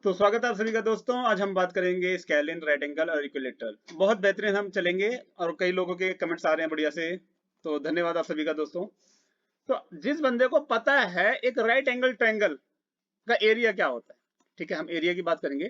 तो स्वागत है आप सभी का दोस्तों। आज हम बात करेंगे स्केलिन, राइट एंगल और इक्विलेटरल। बहुत बेहतरीन हम चलेंगे और कई लोगों के कमेंट्स आ रहे हैं बढ़िया से, तो धन्यवाद आप सभी का दोस्तों। तो जिस बंदे को पता है एक राइट एंगल ट्रायंगल का एरिया क्या होता है, ठीक है, हम एरिया की बात करेंगे।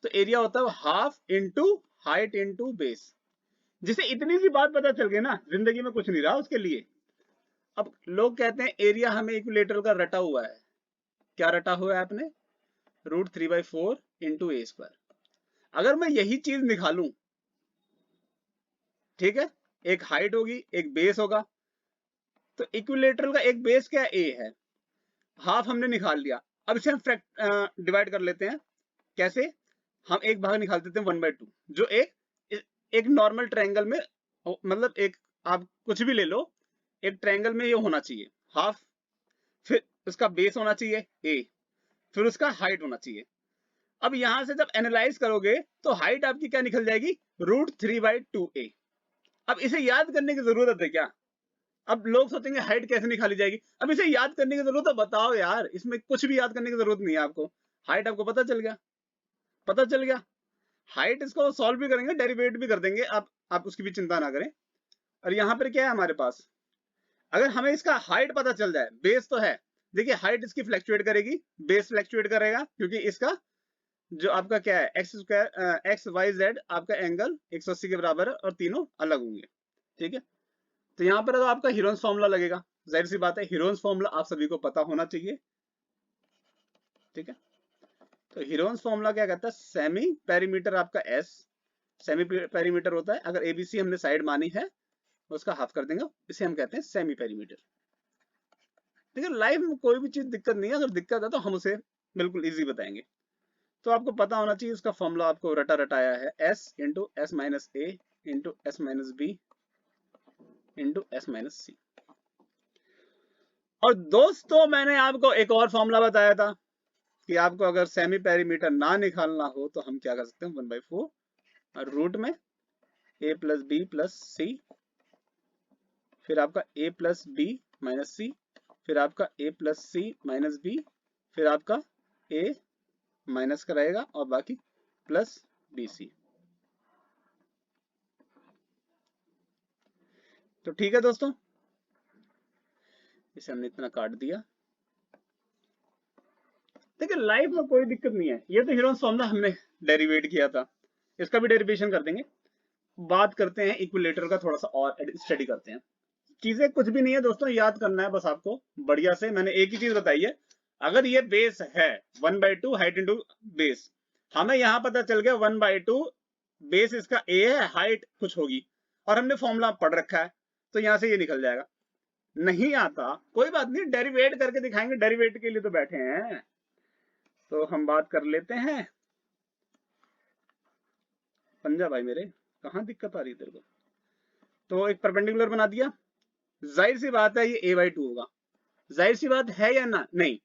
तो एरिया होता है half into height into base. जिसे इतनी सी बात पता चल गई ना, जिंदगी में कुछ नहीं रहा उसके लिए। अब लोग कहते हैं एरिया हमें इक्विलेटरल का रटा हुआ है। क्या रटा हुआ है आपने? √3/4 इंटू ए स्क्वायर। अगर मैं यही चीज निकालूं, ठीक है, एक हाइट होगी एक बेस होगा, तो इक्विलेटरल का एक बेस क्या ए है, हाफ हमने निकाल लिया। अब इसे हम डिवाइड कर लेते हैं। कैसे? हम एक भाग निकाल देते हैं 1/2, जो एक नॉर्मल ट्रायंगल में, मतलब एक, आप कुछ भी ले लो, एक ट्रायंगल में ये होना चाहिए हाफ, फिर उसका बेस होना चाहिए ए, फिर उसका हाइट होना चाहिए। अब यहां से जब एनालाइज करोगे तो हाइट आपकी क्या निकल जाएगी? √3/2a। अब इसे याद करने की जरूरत है क्या? अब लोग सोचेंगे हाइट कैसे निकाली जाएगी। अब इसे याद करने की जरूरत है? बताओ यार, इसमें कुछ भी याद करने की जरूरत नहीं है आपको। हाइट आपको पता चल गया, पता चल गया। हाइट इसको सॉल्व भी करेंगे, डेरिवेट भी कर देंगे, आप उसकी भी चिंता ना करें। और यहाँ पर क्या है हमारे पास, अगर हमें इसका हाइट पता चल जाए, बेस तो है, देखिए हाइट इसकी फ्लैक्चुएट करेगी, बेस फ्लैक्चुएट करेगा, क्योंकि इसका जो आपका क्या है एक्स वाई जेड आपका एंगल 180 के बराबर है और तीनों अलग होंगे, ठीक है। तो यहाँ पर तो आपका हीरोन्स फॉर्मूला लगेगा, जाहिर सी बात है हीरोन्स फॉर्मूला आप सभी को पता होना चाहिए, ठीक है। तो हीरोन्स फॉर्मूला क्या कहता है? सेमी पेरीमीटर आपका एस, सेमी पेरीमीटर होता है, अगर एबीसी हमने साइड मानी है उसका हाफ कर देंगे, इसे हम कहते हैं सेमी पेरीमीटर। ठीक है, लाइफ में कोई भी चीज दिक्कत नहीं है, अगर दिक्कत है तो हम उसे बिल्कुल इजी बताएंगे। तो आपको पता होना चाहिए इसका फॉर्मूला, आपको रटा रटाया है S into S minus A into S minus B into S minus C. और दोस्तों मैंने आपको एक और फॉर्मूला बताया था कि आपको अगर सेमी पेरीमीटर ना निकालना हो तो हम क्या कर सकते हैं, 1/4 और रूट में a plus b plus c, फिर आपका a plus b minus c, फिर आपका a plus c minus b, फिर आपका a माइनस का रहेगा और बाकी प्लस BC। तो ठीक है दोस्तों, इसे हमने इतना काट दिया। देखिए लाइफ में कोई दिक्कत नहीं है, ये तो हीरोन्स फॉर्मूला हमने डेरिवेट किया था, इसका भी डेरिवेशन कर देंगे। बात करते हैं इक्विलेटर का, थोड़ा सा और स्टडी करते हैं। चीजें कुछ भी नहीं है दोस्तों, याद करना है बस आपको बढ़िया से। मैंने एक ही चीज बताई है, अगर ये बेस है 1/2 हाइट इंटू बेस, हमें यहां पता चल गया 1/2 बेस इसका ए है, हाइट कुछ होगी, और हमने फॉर्मूला पढ़ रखा है, तो यहां से ये निकल जाएगा। नहीं आता कोई बात नहीं, डेरिवेट करके दिखाएंगे, डेरिवेट के लिए तो बैठे हैं। तो हम बात कर लेते हैं। पंजा भाई मेरे, कहां दिक्कत आ रही है तेरे को? तो एक परपेंडिकुलर बना दिया, जाहिर सी बात है ये a/2 होगा, जाहिर सी बात है या ना? नहीं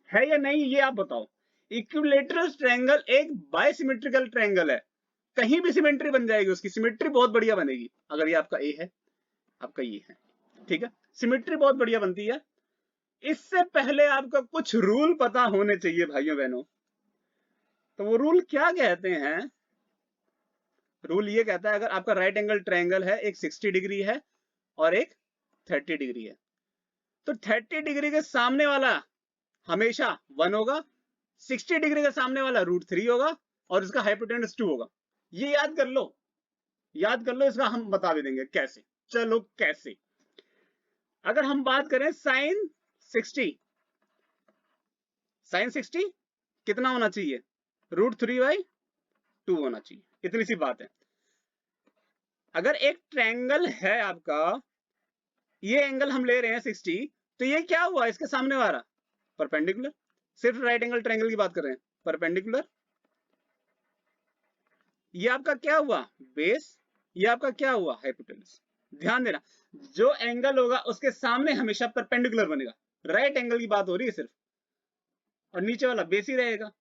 है या नहीं, ये आप बताओ। इक्विलेटरल ट्रायंगल एक बायसिमेट्रिकल ट्रायंगल है, कहीं भी सिमेट्री बन जाएगी, उसकी सिमेट्री बहुत बढ़िया बनेगी। अगर ये आपका ए है, आपका ये है, ठीक है, सिमेट्री बहुत बढ़िया बनती है। इससे पहले आपका कुछ रूल पता होने चाहिए भाइयों बहनों। तो वो रूल क्या कहते हैं? रूल ये कहता है, अगर आपका राइट एंगल ट्रायंगल है, एक 60 डिग्री है और एक 30 डिग्री है, तो 30 डिग्री के सामने वाला हमेशा 1 होगा, 60 डिग्री के सामने वाला √3 होगा और इसका हाइपोटेन्यूज 2 होगा। ये याद कर लो, याद कर लो, इसका हम बता भी देंगे कैसे। चलो कैसे, अगर हम बात करें साइन 60, साइन 60 कितना होना चाहिए? √3/2 होना चाहिए, इतनी सी बात है। अगर एक ट्रायंगल है आपका, ये एंगल हम ले रहे हैं 60, तो ये क्या हुआ इसके सामने वाला? परपेंडिकुलर। सिर्फ राइट एंगल ट्रायंगल की बात कर रहे हैं, परपेंडिकुलर। ये आपका क्या हुआ? बेस। ये आपका क्या हुआ? हाइपोटेन्यूज। ध्यान देना, जो एंगल होगा उसके सामने हमेशा परपेंडिकुलर बनेगा। राइट एंगल की बात हो रही है सिर्फ, और नीचे वाला बेस ही रहेगा।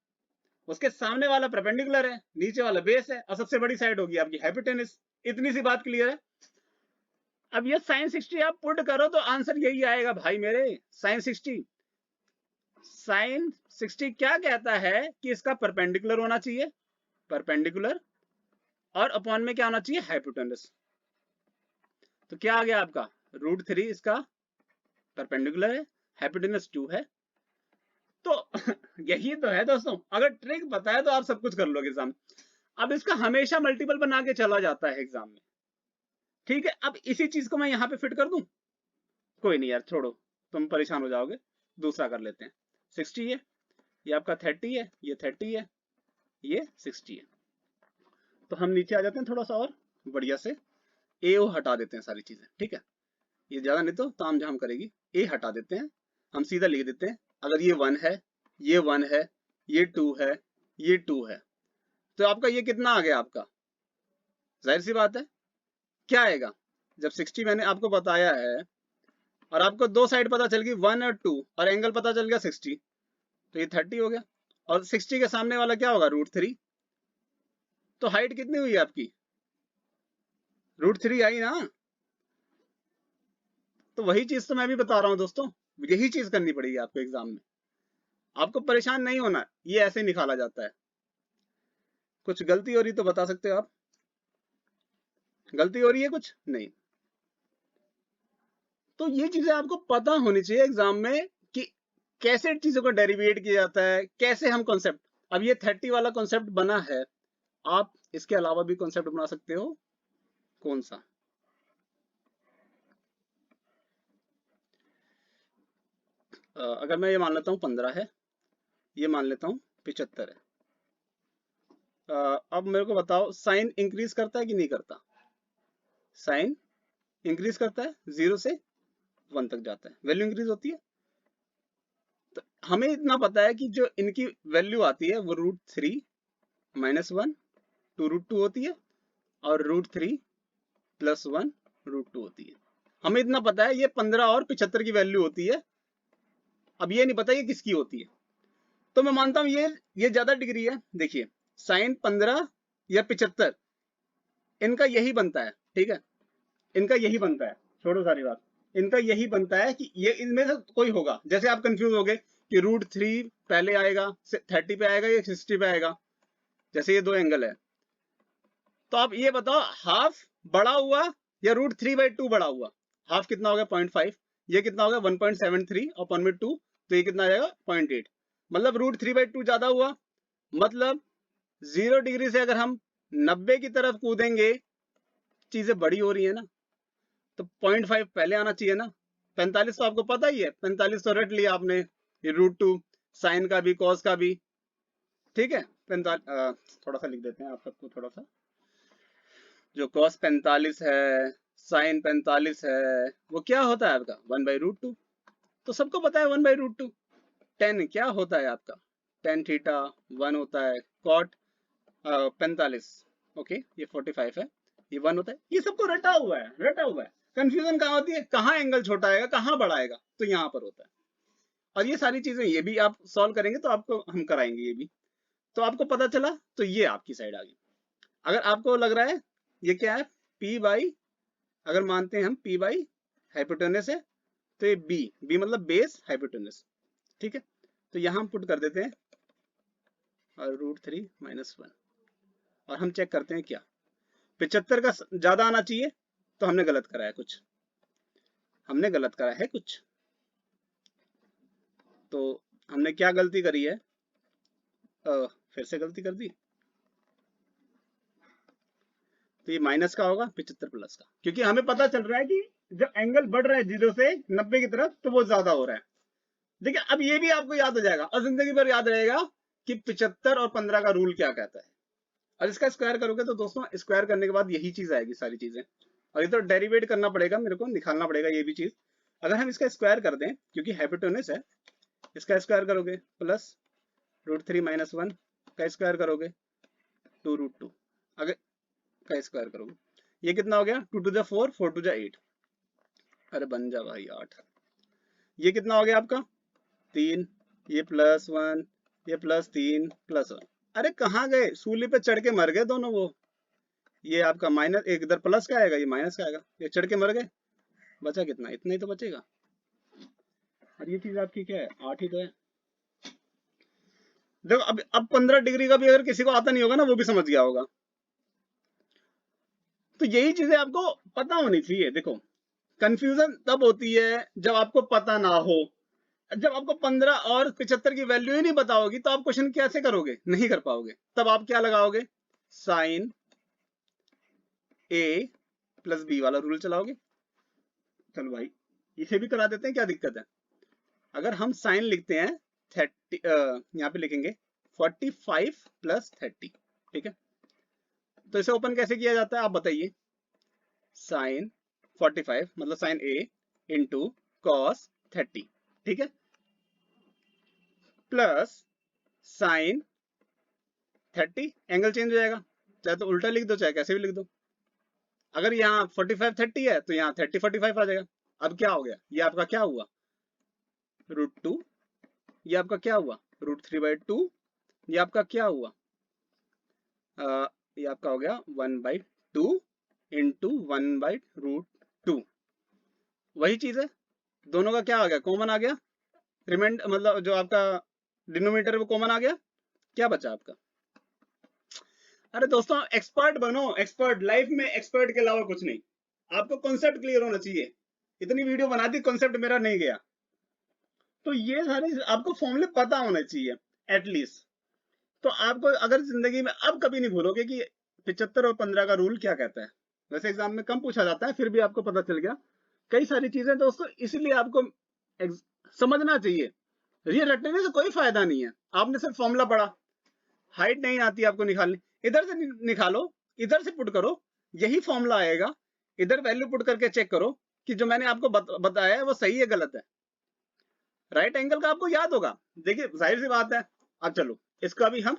उसके सामने वाला परपेंडिकुलर है, नीचे वाला बेस है, और सबसे बड़ी साइड होगी आपकी हाइपोटेन्यूज। इतनी सी बात क्लियर है। अब ये साइन 60 आप पुट करो तो आंसर यही आएगा भाई मेरे, साइन 60। साइन 60 क्या कहता है कि इसका परपेंडिकुलर होना चाहिए, परपेंडिकुलर, और अपॉन में क्या होना चाहिए, हाइपोटेनस। तो क्या आ गया आपका, √3 इसका परपेंडिकुलर है, हाइपोटेनस 2 है। तो यही तो है दोस्तों, अगर ट्रिक पता है तो आप सब कुछ कर लोगे एग्जाम। अब इसका हमेशा मल्टीपल बना के चला जाता है एग्जाम में, ठीक है। अब इसी चीज को मैं यहाँ पे फिट कर दूं, कोई नहीं यार छोड़ो, तुम परेशान हो जाओगे, दूसरा कर लेते हैं। 60 है, ये आपका 30 है, ये 30 है, ये 60 है। तो हम नीचे आ जाते हैं थोड़ा सा और बढ़िया से, ए ओ हटा देते हैं सारी चीजें, ठीक है। ये ज्यादा नहीं तो ताम झाम करेगी, ए हटा देते हैं, हम सीधा लिख देते हैं। अगर ये 1 है, ये 1 है, ये 2 है, ये 2 है, तो आपका ये कितना आ गया आपका, जाहिर सी बात है क्या आएगा, जब 60 मैंने आपको बताया है और आपको दो साइड पता चल गई 1 और 2 और एंगल पता चल गया 60, तो ये 30 हो गया। और 60 के सामने वाला क्या होगा, √3। तो हाइट कितनी हुई आपकी, √3 आई ना। तो वही चीज तो मैं भी बता रहा हूँ दोस्तों, यही चीज करनी पड़ेगी आपको एग्जाम में, आपको परेशान नहीं होना, ये ऐसे निकाला जाता है। कुछ गलती हो रही तो बता सकते हो आप, गलती हो रही है कुछ नहीं। तो ये चीजें आपको पता होनी चाहिए एग्जाम में कि कैसे चीजों को डेरिवेट किया जाता है, कैसे हम कॉन्सेप्ट, अब ये 30 वाला कॉन्सेप्ट बना है, आप इसके अलावा भी कॉन्सेप्ट बना सकते हो, कौन सा, अगर मैं ये मान लेता हूँ 15 है, ये मान लेता हूँ 75 है। अब मेरे को बताओ साइन इंक्रीज करता है कि नहीं करता, साइन इंक्रीज करता है, 0 से 1 तक जाता है, वैल्यू इंक्रीज होती है। तो हमें इतना पता है कि जो इनकी वैल्यू आती है वो √3 -1 टू √2 होती है, और √3 + 1 √2 होती है। हमें इतना पता है ये 15 और 75 की वैल्यू होती है, अब ये नहीं पता ये किसकी होती है। तो मैं मानता हूं ये ज्यादा डिग्री है। देखिए साइन 15 या 75 इनका यही बनता है, ठीक है, इनका यही बनता है, छोड़ो सारी बात, इनका यही बनता है कि ये इनमें से कोई होगा। जैसे आप कंफ्यूज हो गए कि √3 पहले आएगा 30 पे आएगा या 60 पे आएगा, जैसे ये दो एंगल है, तो आप ये बताओ हाफ बड़ा हुआ या √3/2 बड़ा हुआ, हाफ कितना हो गया 0.5, ये कितना हो गया 1.73 और 0.2, तो ये कितना आ जाएगा 0.8, मतलब √3/2 ज्यादा हुआ, मतलब 0 डिग्री से अगर हम 90 की तरफ कूदेंगे, चीजें बड़ी हो रही है ना, तो 0.5 पहले आना चाहिए ना। 45 तो आपको पता ही है, 45 तो रट लिया आपने, ये √2 साइन का भी कॉस का भी, ठीक है। 45 थोड़ा सा लिख देते हैं आप सबको, थोड़ा सा, जो कॉस 45 है, साइन 45 है, वो क्या होता है आपका 1/√2। तो सबको पता है 1/√2। tan क्या होता है आपका, tan थीटा 1 होता है, कॉट 45, ओके ये 45 है, ये 1 होता है, ये सबको रटा हुआ है, रटा हुआ है। कंफ्यूजन कहाँ होती है, कहाँ एंगल छोटा आएगा कहाँ बड़ा आएगा, तो यहाँ पर होता है। और ये सारी चीजें ये भी आप सॉल्व करेंगे तो आपको हम कराएंगे ये भी, तो आपको पता चला, तो ये आपकी साइड आ गई। अगर आपको लग रहा है ये क्या है, P बाई, अगर मानते हैं हम P बाई हाइपोटेनस है, तो ये B मतलब बेस हाइपोटेनस, ठीक है। तो यहाँ हम पुट कर देते हैं और √3 - 1, और हम चेक करते हैं क्या 75 का ज्यादा आना चाहिए, तो हमने गलत करा है कुछ, हमने गलत करा है कुछ। तो हमने क्या गलती करी है, फिर से गलती कर दी, तो ये माइनस का होगा 75 प्लस का, क्योंकि हमें पता चल रहा है कि जब एंगल बढ़ रहा है 0 से 90 की तरफ तो वो ज्यादा हो रहा है। देखिए अब ये भी आपको याद हो जाएगा और जिंदगी भर याद रहेगा कि 75 और 15 का रूल क्या कहता है। और इसका स्क्वायर करोगे तो दोस्तों स्क्वायर करने के बाद यही चीज आएगी सारी चीजें, और ये तो डेरिवेट करना पड़ेगा, मेरे को निकालना पड़ेगा ये भी चीज। अगर हम इसका स्क्वायर कर दें, क्योंकि हाइपोटेनस है, इसका स्क्वायर करोगे प्लस √3 - 1 का स्क्वायर करोगे 2√2, अगर का स्क्वायर करोगे ये कितना हो गया, 2 to the 4, 4 to the 8, अरे बन जा भाई 8, ये कितना हो गया आपका 3, ये +1, ये +3 +1, अरे कहाँ गए, सूली पे चढ़ के मर गए दोनों वो, ये आपका माइनस, एक इधर प्लस का आएगा ये माइनस का आएगा, ये चढ़ के मर गए, बचा कितना, इतना ही तो बचेगा। और ये चीज आपकी क्या है 8 ही तो है, देखो अब 15 डिग्री का भी अगर किसी को आता नहीं होगा ना, वो भी समझ गया होगा। तो यही चीजें आपको पता होनी चाहिए। देखो कंफ्यूजन तब होती है जब आपको पता ना हो। जब आपको 15 और 75 की वैल्यू ही नहीं पता होगी तो आप क्वेश्चन कैसे करोगे, नहीं कर पाओगे। तब आप क्या लगाओगे, साइन ए प्लस बी वाला रूल चलाओगे। चलो भाई इसे भी करा देते हैं, क्या दिक्कत है। अगर हम साइन लिखते हैं 30, यहाँ पे लिखेंगे 45 प्लस 30, ठीक है। तो इसे ओपन कैसे किया जाता है आप बताइए। साइन 45 मतलब साइन ए इंटू कॉस 30, ठीक है, प्लस साइन 30, एंगल चेंज हो जाएगा, चाहे तो उल्टा लिख दो चाहे कैसे भी लिख दो। अगर यहाँ 45 30 है तो यहाँ 30 45 आ जाएगा। अब क्या हो गया, ये आपका क्या हुआ √2, ये आपका क्या हुआ √3/2, ये आपका क्या हुआ ये आपका हो गया 1/2 इंटू 1/√2। वही चीज है, दोनों का क्या आ गया, कॉमन आ गया। रिमाइंड मतलब जो आपका डिनोमिनेटर वो कॉमन आ गया, क्या बचा आपका। अरे दोस्तों एक्सपर्ट बनो, एक्सपर्ट लाइफ में एक्सपर्ट के अलावा कुछ नहीं। आपको कॉन्सेप्ट क्लियर होना चाहिए। इतनी वीडियो बना दी, कॉन्सेप्ट मेरा नहीं गया। तो ये सारे आपको फॉर्मूले पता होने चाहिए एटलीस्ट। तो आपको अगर जिंदगी में अब कभी नहीं भूलोगे कि 75 और 15 का रूल क्या कहता है। वैसे एग्जाम में कम पूछा जाता है, फिर भी आपको पता चल गया कई सारी चीजें दोस्तों। इसलिए आपको समझना चाहिए, ये रटने से कोई फायदा नहीं है। आपने सिर्फ फॉर्मूला पढ़ा, हाइट नहीं आती आपको निकालनी, इधर से निकालो, इधर से पुट करो, यही फॉर्मूला आएगा। इधर वैल्यू पुट करके चेक करो कि जो मैंने आपको बताया है वो सही है गलत है। राइट एंगल का आपको याद होगा, देखिए जाहिर सी बात है। अब चलो इसका भी हम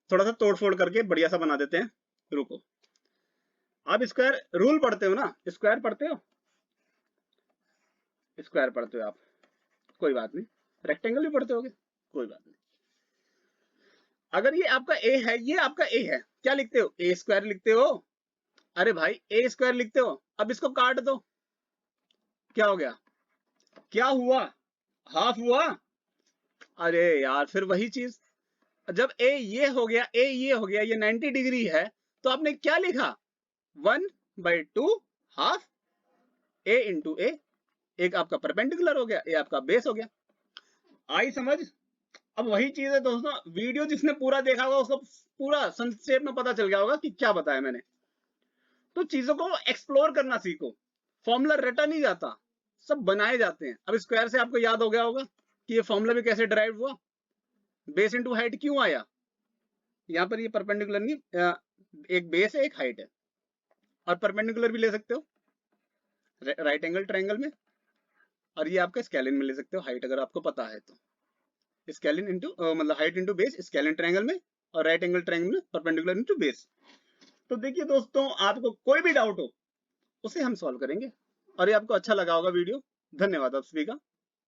थोड़ा सा तोड़ फोड़ करके बढ़िया सा बना देते हैं। रुको, आप स्क्वायर रूल पढ़ते हो ना, स्क्वायर पढ़ते हो, स्क्वायर पढ़ते हो आप, कोई बात नहीं। रेक्टेंगल भी पढ़ते होगे, कोई बात नहीं। अगर ये आपका ए है, ये आपका ए है, क्या लिखते हो, ए स्क्वायर लिखते हो। अरे भाई ए स्क्वायर लिखते हो, अब इसको काट दो, क्या हो गया, क्या हुआ, हाफ हुआ। अरे यार फिर वही चीज, जब ए ये हो गया, ए ये हो गया, ये 90 डिग्री है, तो आपने क्या लिखा 1/2 हाफ ए इंटू ए। एक आपका परपेंडिकुलर हो गया, ए आपका बेस हो गया। आई समझ। अब वही चीज है दोस्तों, वीडियो जिसने पूरा देखा होगा उसको पूरा संक्षेप में पता चल गया होगा कि क्या बताया मैंने। तो चीजों को एक्सप्लोर करना सीखो। फॉर्मूला रटा नहीं जाता, सब बनाए जाते हैं। अब स्क्वायर से आपको याद हो गया होगा कि ये फॉर्मूला भी कैसे ड्राइव हुआ, बेस इंटू हाइट क्यों आया। यहाँ पर ये परपेंडिकुलर नहीं, एक बेस है एक हाइट है, और परपेंडिकुलर भी ले सकते हो राइट एंगल ट्रायंगल में, और ये आपका स्केलिन में ले सकते हो हाइट अगर आपको पता है तो। स्केलिन इंटू मतलब height into base scalene triangle में, और राइट एंगल ट्रायंगल में परपेंडिकुलर इंटू बेस। तो देखिए दोस्तों, आपको कोई भी डाउट हो उसे हम सॉल्व करेंगे। और ये आपको अच्छा लगा होगा वीडियो। धन्यवाद आप सभी का।